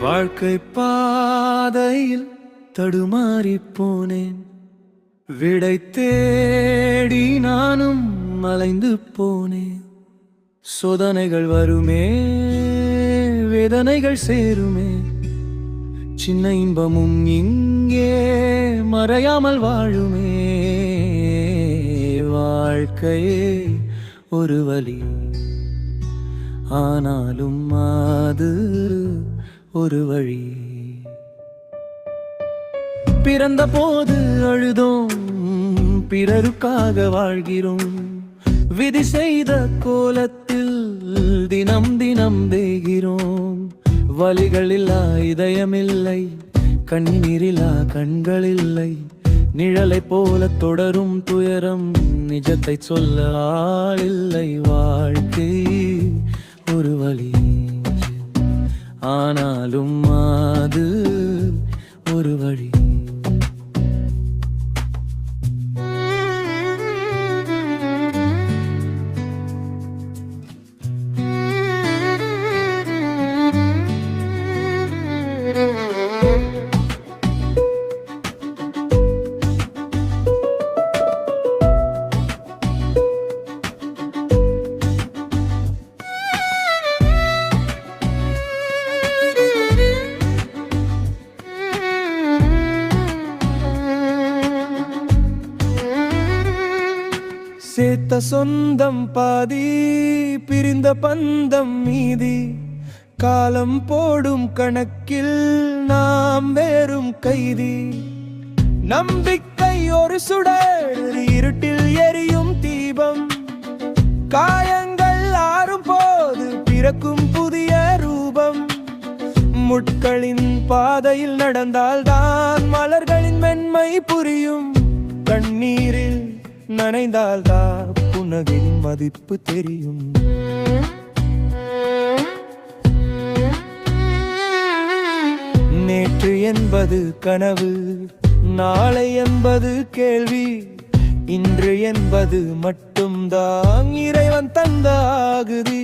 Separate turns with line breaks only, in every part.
வாழ்க்கை பாதையில் தடுமாறி போனேன். விடை தேடி நானும் அலைந்து போனேன். சோதனைகள் வருமே, வேதனைகள் சேருமே. சின்ன இன்பமும் இங்கே மறையாமல் வாழுமே. வாழ்க்கையே ஒரு வழி, ஆனாலும் அது ஒரு வழி. பிறந்த போது அழுதோம், பிறருக்காக வாழ்கிறோம். விதி செய்த கோலத்தில் தினம் தினம் தேய்கிறோம். வலிகளில்லா இதயமில்லை, கண்ணீரில்லா கண்களில்லை. நிழலை போல தொடரும் துயரம், நிஜத்தை சொல்ல ஆளில்லை. வாழ்க்கை ஒரு வழி, ஆனாலும் அது ஒரு வழி. சேர்த்த சொந்தம் பாதி, பிரிந்த பந்தம் மீதி. காலம் போடும் கணக்கில் நாம் வேறும் கைதி. நம்பிக்கை ஒரு சுடர், இருட்டில் எரியும் தீபம். காயங்கள் ஆறும் போது பிறக்கும் புதிய ரூபம். முட்களின் பாதையில் நடந்தால்தான் மலர்களின் மென்மை புரியும். கண்ணீரில் நனைந்தால்தான் புன்னகையின் மதிப்பு தெரியும். நேற்று என்பது கனவு, நாளை என்பது கேள்வி. இன்று என்பது மட்டும்தான் இறைவன் தந்த ஆகுதி.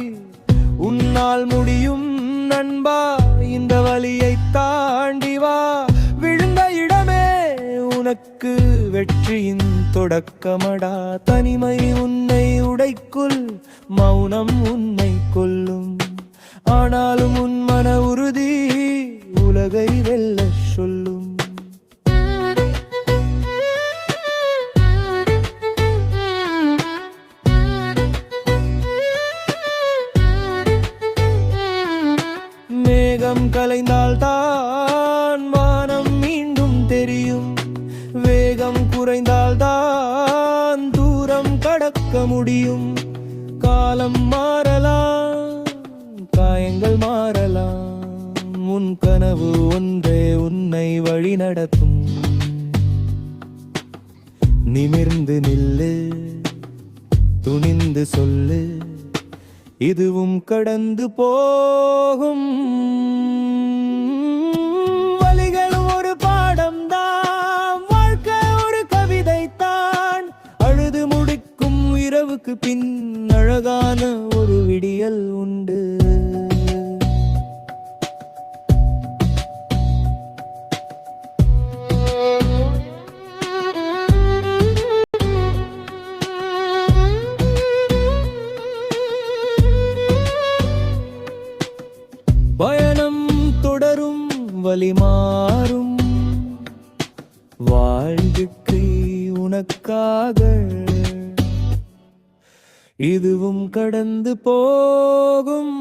உன்னால் முடியும் நண்பா, இந்த வழியை தாண்டி வா. விழுந்த இடமே உனக்கு வெற்றியின் தொடக்கமடா. தனிமை உன்னை உடைக்குள், மௌனம் உன்னை கொல்லும். ஆனாலும் உன் மன உறுதி உலகை வெல்ல சொல்லும். மேகம் கலைந்தால் தான் வானம் மீண்டும் தெரியும். வேகம் குறைந்தால் தான் தூரம் கடக்க முடியும். காலம் மாறலாம், காயங்கள் மாறலாம். உன் கனவு ஒன்றே உன்னை வழி நடத்தும். நிமிர்ந்து நில்லு, துணிந்து சொல்லு, இதுவும் கடந்து போகும். வலிகள் ஒரு பாடம் தான், வாழ்க்கை ஒரு கவிதை தான். அழுது முடிக்கும் இரவுக்கு பின் அழகான ஒரு விடியல் உண்டு. பயணம் தொடரும், வழி மாறும். வாழ்க்கை உனக்காக, இதுவும் கடந்து போகும்.